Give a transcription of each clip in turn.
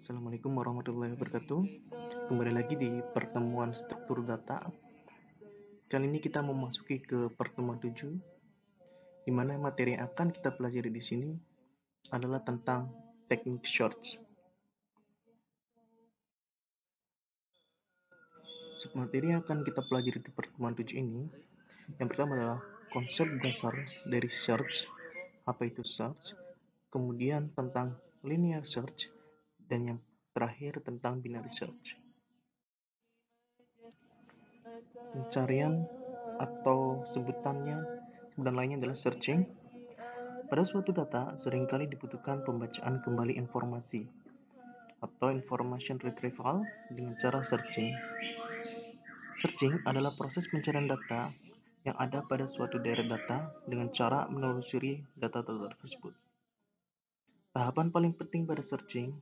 Assalamualaikum warahmatullahi wabarakatuh. Kembali lagi di pertemuan struktur data. Kali ini kita memasuki ke pertemuan 7, di mana materi yang akan kita pelajari di sini adalah tentang teknik search. Submateri yang akan kita pelajari di pertemuan 7 ini, yang pertama adalah konsep dasar dari search, apa itu search, kemudian tentang linear search, dan yang terakhir tentang binary search. Pencarian atau sebutan lainnya adalah searching. Pada suatu data, seringkali dibutuhkan pembacaan kembali informasi atau information retrieval dengan cara searching. Searching adalah proses pencarian data yang ada pada suatu daerah data dengan cara menelusuri data tersebut. Tahapan paling penting pada searching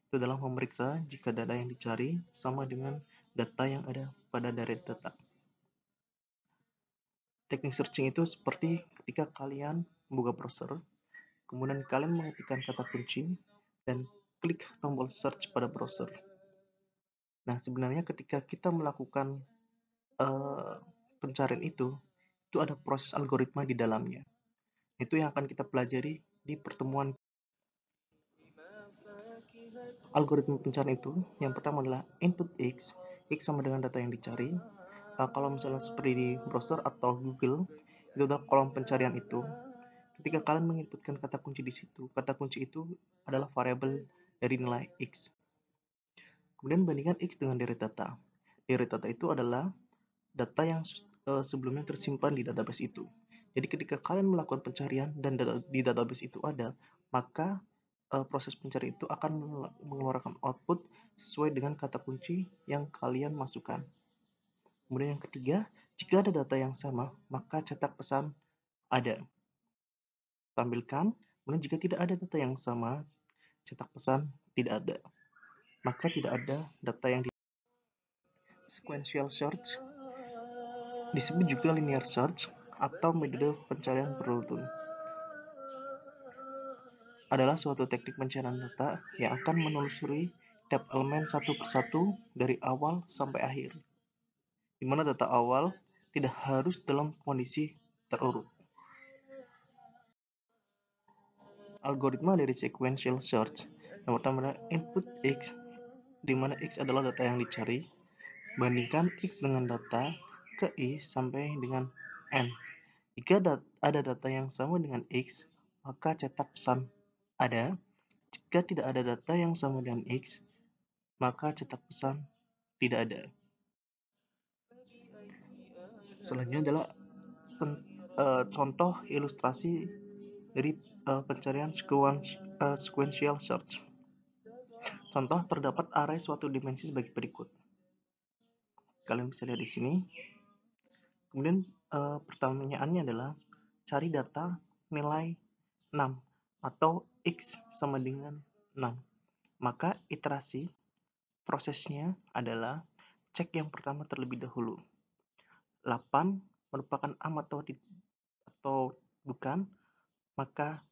itu adalah memeriksa jika data yang dicari sama dengan data yang ada pada daerah data. Teknik searching itu seperti ketika kalian membuka browser, kemudian kalian mengetikkan kata kunci dan klik tombol search pada browser. Nah, sebenarnya ketika kita melakukan pencarian itu ada proses algoritma di dalamnya. Itu yang akan kita pelajari di pertemuan. Algoritma pencarian itu yang pertama adalah input X sama dengan data yang dicari. Kalau misalnya seperti di browser atau Google, itu adalah kolom pencarian itu. Ketika kalian menginputkan kata kunci di situ, kata kunci itu adalah variabel dari nilai X. Kemudian bandingkan X dengan deret data. Deret data itu adalah data yang sebelumnya tersimpan di database itu. Jadi ketika kalian melakukan pencarian dan di database itu ada, maka proses pencarian itu akan mengeluarkan output sesuai dengan kata kunci yang kalian masukkan. Kemudian yang ketiga, jika ada data yang sama, maka cetak pesan ada. Tampilkan, kemudian jika tidak ada data yang sama, cetak pesan tidak ada. Maka tidak ada data yang di sequential search, disebut juga linear search atau metode pencarian beruntun. Adalah suatu teknik pencarian data yang akan menelusuri tiap elemen satu persatu dari awal sampai akhir, di mana data awal tidak harus dalam kondisi terurut. Algoritma dari sequential search yang pertama adalah input X, di mana X adalah data yang dicari, bandingkan X dengan data ke I sampai dengan N. Jika ada data yang sama dengan X, maka cetak pesan ada. Jika tidak ada data yang sama dengan X, maka cetak pesan tidak ada. Selanjutnya adalah contoh ilustrasi dari pencarian sequential search. Contoh, terdapat array suatu dimensi sebagai berikut. Kalian bisa lihat di sini. Kemudian pertanyaannya adalah cari data nilai 6 atau X sama dengan 6. Maka iterasi prosesnya adalah cek yang pertama terlebih dahulu. 8 merupakan am atau bukan, maka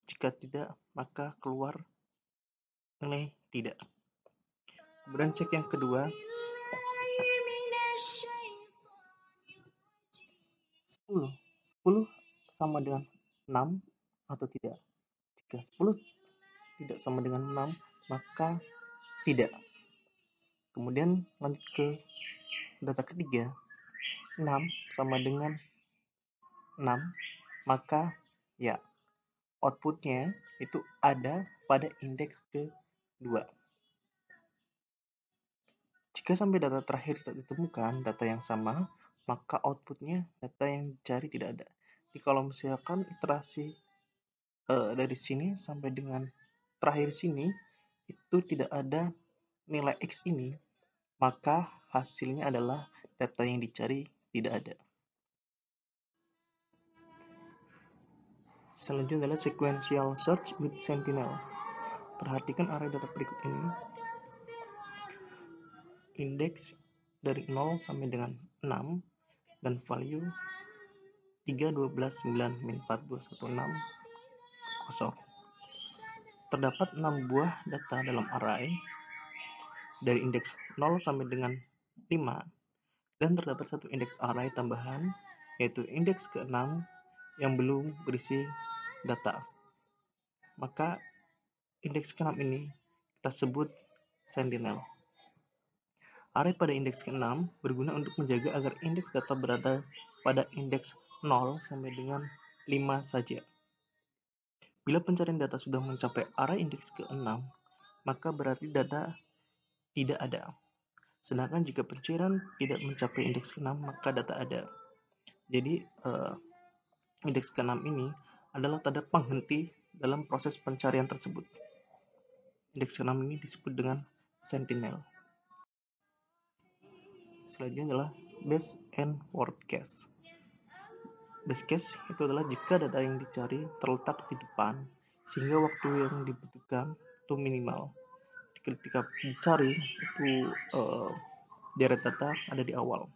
jika tidak, maka keluar nilai tidak. Kemudian cek yang kedua, 10 sama dengan 6 atau tidak. Jika 10 tidak sama dengan 6, maka tidak. Kemudian lanjut ke data ketiga, 6 sama dengan 6, maka ya, outputnya itu ada pada indeks ke-2. Jika sampai data terakhir tidak ditemukan, data yang sama, maka outputnya data yang dicari tidak ada. Jadi kalau misalkan iterasi dari sini sampai dengan terakhir sini, itu tidak ada nilai X ini, maka hasilnya adalah data yang dicari tidak ada. Selanjutnya adalah sequential search with Sentinel. Perhatikan array data berikut ini. Indeks dari 0 sampai dengan 6 dan value 3, 12, 9, min 4, 2, 1, 6, 0. Terdapat 6 buah data dalam array. dari indeks 0 sampai dengan 5, dan terdapat satu indeks array tambahan, yaitu indeks ke-6 yang belum berisi data. Maka indeks ke-6 ini kita sebut sentinel. Array pada indeks ke-6 berguna untuk menjaga agar indeks data berada pada indeks 0 sampai dengan 5 saja. Bila pencarian data sudah mencapai array indeks ke-6, maka berarti data tidak ada. Sedangkan jika pencarian tidak mencapai indeks ke-6, maka data ada. Jadi, indeks ke-6 ini adalah tanda penghenti dalam proses pencarian tersebut. Indeks ke-6 ini disebut dengan sentinel. Selanjutnya adalah base and worst case. Base case itu adalah jika data yang dicari terletak di depan, sehingga waktu yang dibutuhkan itu minimal. Ketika dicari itu deret data ada di awal.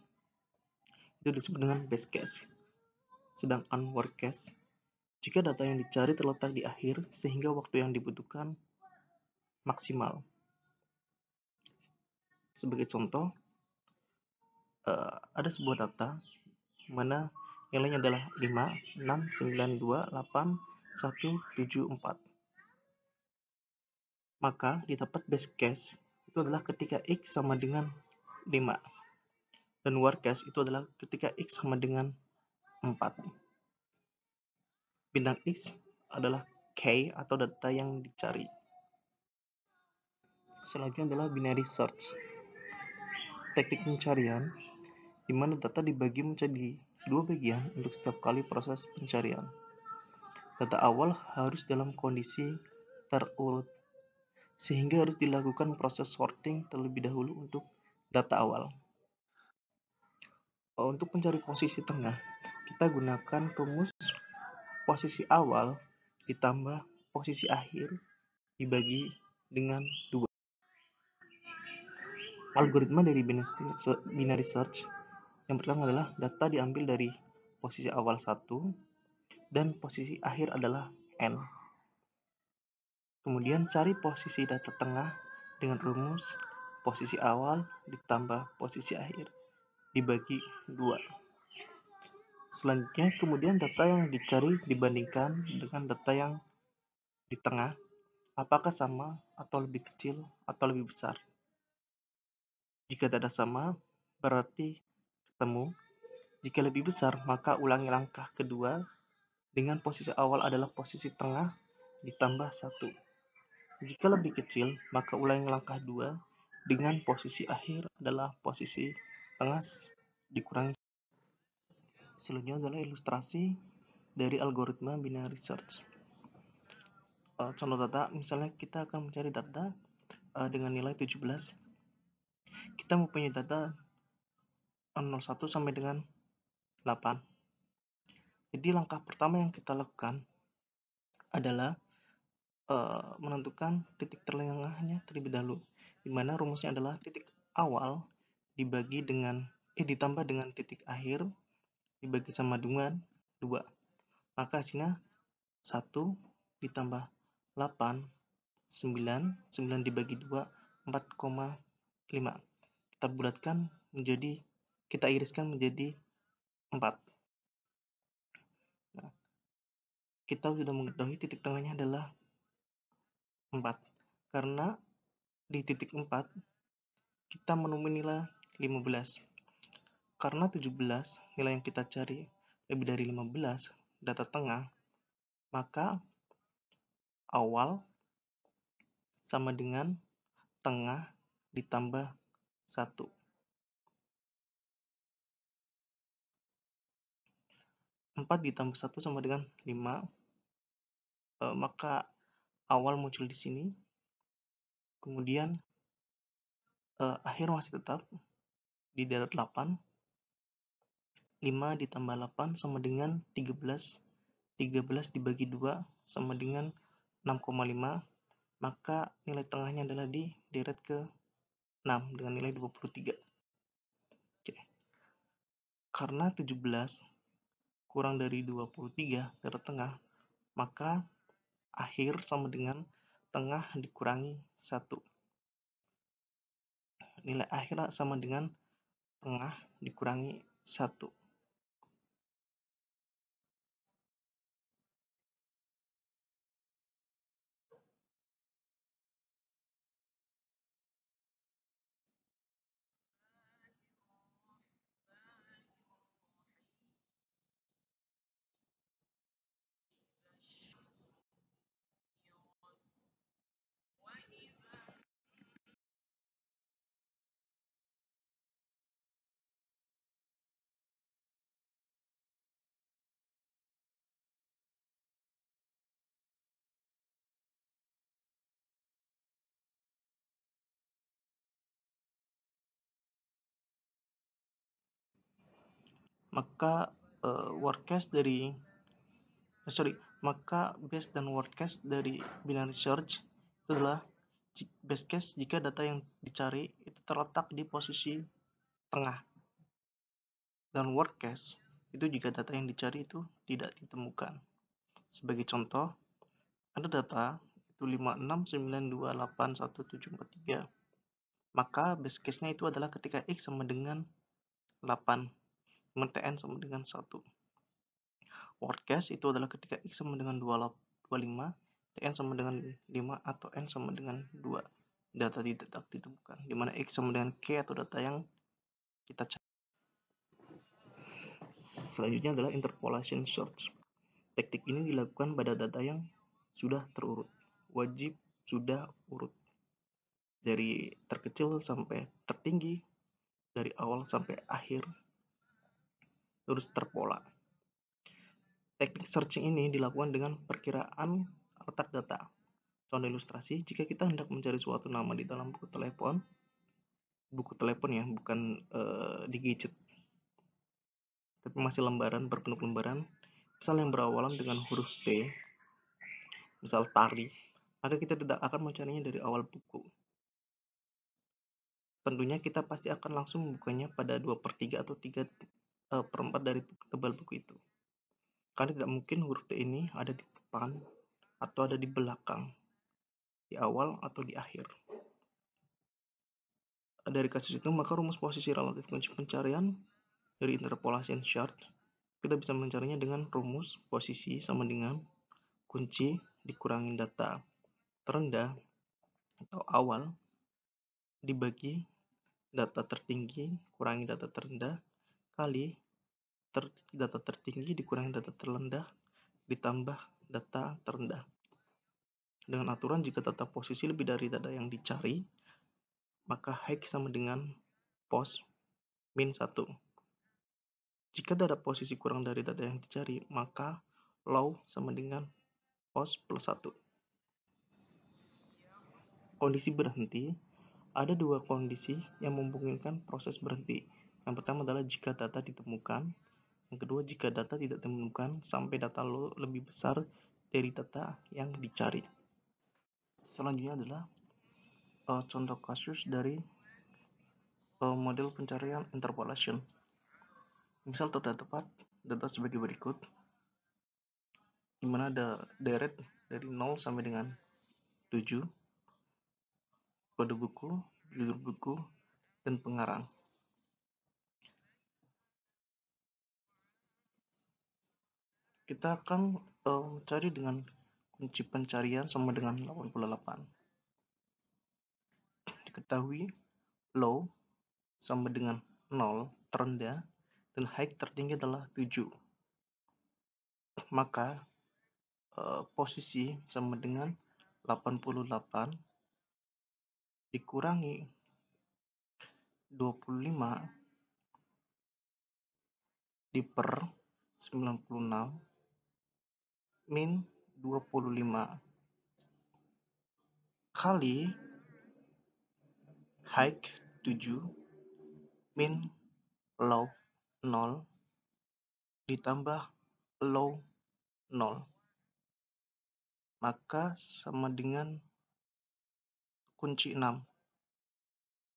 Itu disebut dengan base case. Sedangkan worst case, jika data yang dicari terletak di akhir, sehingga waktu yang dibutuhkan maksimal. Sebagai contoh, ada sebuah data mana nilainya adalah 5, 6, 9, 2, 8, 1, 7, 4. Maka didapat base case itu adalah ketika X sama dengan 5. Dan worst case itu adalah ketika X sama dengan 4. Bintang X adalah K atau data yang dicari. Selanjutnya adalah binary search. Teknik pencarian di mana data dibagi menjadi dua bagian untuk setiap kali proses pencarian. Data awal harus dalam kondisi terurut, sehingga harus dilakukan proses sorting terlebih dahulu untuk data awal. Untuk mencari posisi tengah, kita gunakan rumus posisi awal ditambah posisi akhir dibagi dengan 2. Algoritma dari binary search yang pertama adalah data diambil dari posisi awal 1 dan posisi akhir adalah N. Kemudian cari posisi data tengah dengan rumus posisi awal ditambah posisi akhir dibagi 2. Selanjutnya kemudian data yang dicari dibandingkan dengan data yang di tengah, apakah sama atau lebih kecil atau lebih besar. Jika data sama, berarti ketemu. Jika lebih besar, maka ulangi langkah kedua dengan posisi awal adalah posisi tengah ditambah 1. Jika lebih kecil, maka ulangi langkah 2 dengan posisi akhir adalah posisi tengah dikurangi. Selanjutnya adalah ilustrasi dari algoritma binary search. Contoh data, misalnya kita akan mencari data dengan nilai 17. Kita mempunyai data 01 sampai dengan 8. Jadi langkah pertama yang kita lakukan adalah menentukan titik tengahnya terlebih dahulu, di mana rumusnya adalah titik awal dibagi dengan ditambah dengan titik akhir dibagi sama dengan 2. Maka hasilnya 1 ditambah 8, 9 dibagi 2, 4,5. Kita bulatkan menjadi, kita iriskan menjadi 4. Nah, kita sudah mengetahui titik tengahnya adalah 4. Karena di titik 4 kita menemui nilai 15. Karena 17 nilai yang kita cari lebih dari 15 data tengah, maka awal sama dengan tengah ditambah 1. 4 ditambah 1 sama dengan 5. Maka awal muncul di sini. Kemudian akhir masih tetap di deret 8. 5 ditambah 8 sama dengan 13. 13 dibagi 2 sama dengan 6,5. Maka nilai tengahnya adalah di deret ke 6 dengan nilai 23. Oke. Karena 17 kurang dari 23 deret tengah, maka akhir sama dengan tengah dikurangi 1. nilai akhir sama dengan tengah dikurangi 1. Maka base dan word case dari binary search itu adalah base case jika data yang dicari itu terletak di posisi tengah, dan word case itu jika data yang dicari itu tidak ditemukan. Sebagai contoh, ada data itu 56928173. Maka base case-nya itu adalah ketika X sama dengan 8, Tn sama dengan 1. Word case itu adalah ketika X sama dengan 25, Tn sama dengan 5, atau N sama dengan 2. Data tidak ditemukan, di mana X sama dengan K atau data yang kita cari. Selanjutnya adalah interpolation search. Teknik ini dilakukan pada data yang sudah terurut. Wajib sudah urut. Dari terkecil sampai tertinggi, dari awal sampai akhir, terus terpola. Teknik searching ini dilakukan dengan perkiraan letak data. Contoh ilustrasi, jika kita hendak mencari suatu nama di dalam buku telepon ya, bukan di gadget, tapi masih lembaran, berbentuk lembaran, misal yang berawalan dengan huruf T, misal tari, maka kita tidak akan mencarinya dari awal buku. Tentunya kita pasti akan langsung membukanya pada 2/3 atau 3/4 dari tebal buku itu. Karena tidak mungkin huruf T ini ada di depan atau ada di belakang, di awal atau di akhir. Dari kasus itu, maka rumus posisi relatif kunci pencarian dari interpolation search, kita bisa mencarinya dengan rumus posisi sama dengan kunci dikurangi data terendah atau awal dibagi data tertinggi kurangi data terendah kali data tertinggi dikurangi data terendah ditambah data terendah. Dengan aturan jika data posisi lebih dari data yang dicari, maka high sama dengan pos min 1. Jika data posisi kurang dari data yang dicari, maka low sama dengan pos plus 1. Kondisi berhenti. Ada dua kondisi yang memungkinkan proses berhenti. Yang pertama adalah jika data ditemukan. Yang kedua, jika data tidak ditemukan sampai data low lebih besar dari data yang dicari. Selanjutnya adalah contoh kasus dari model pencarian interpolation. Misal terdapat data sebagai berikut, di mana ada deret dari 0 sampai dengan 7, kode buku, judul buku, dan pengarang. Kita akan mencari dengan kunci pencarian sama dengan 88. Diketahui low sama dengan 0 terendah dan high tertinggi adalah 7. Maka posisi sama dengan 88 dikurangi 25 diper 96 min 25 kali high 7 min low 0 ditambah low 0, maka sama dengan kunci 6,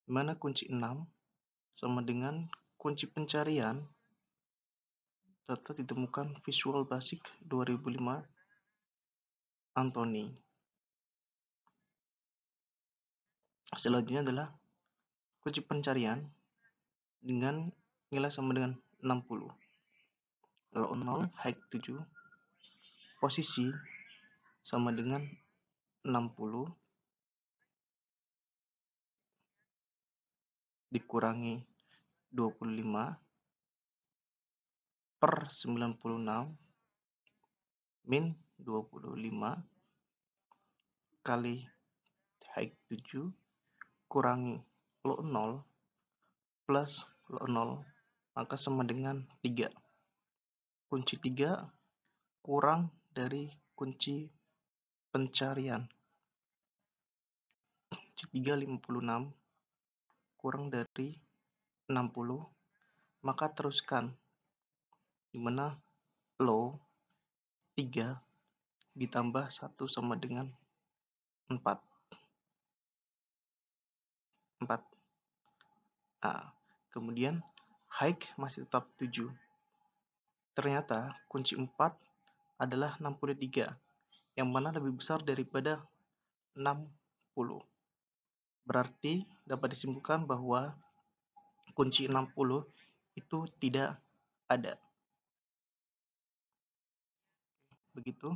dimana kunci 6 sama dengan kunci pencarian data ditemukan Visual Basic 2005 Anthony. Selanjutnya adalah kunci pencarian dengan nilai sama dengan 60. Lalu 0, high 7, posisi sama dengan 60 dikurangi 25 per 96 min 25 kali high 7 kurangi log 0 plus log 0 maka sama dengan 3. Kunci 3 kurang dari kunci pencarian. Kunci 3 56 kurang dari 60, maka teruskan dimana low 3 ditambah 1 sama dengan 4. Kemudian high masih tetap 7. Ternyata kunci 4 adalah 63, yang mana lebih besar daripada 60. Berarti dapat disimpulkan bahwa kunci 60 itu tidak ada. Begitu.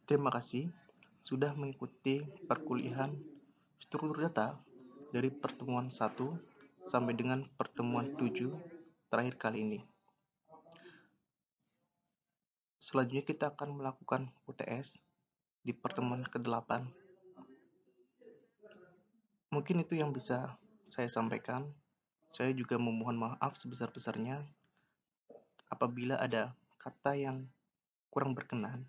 Terima kasih sudah mengikuti perkuliahan struktur data dari pertemuan 1 sampai dengan pertemuan 7 terakhir kali ini. Selanjutnya kita akan melakukan UTS di pertemuan ke-8. Mungkin itu yang bisa saya sampaikan. Saya juga memohon maaf sebesar-besarnya apabila ada kata yang kurang berkenan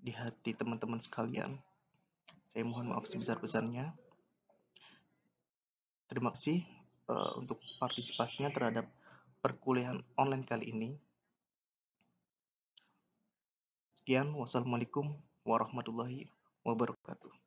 di hati teman-teman sekalian. Saya mohon maaf sebesar-besarnya. Terima kasih untuk partisipasinya terhadap perkuliahan online kali ini. Sekian, wassalamualaikum warahmatullahi wabarakatuh.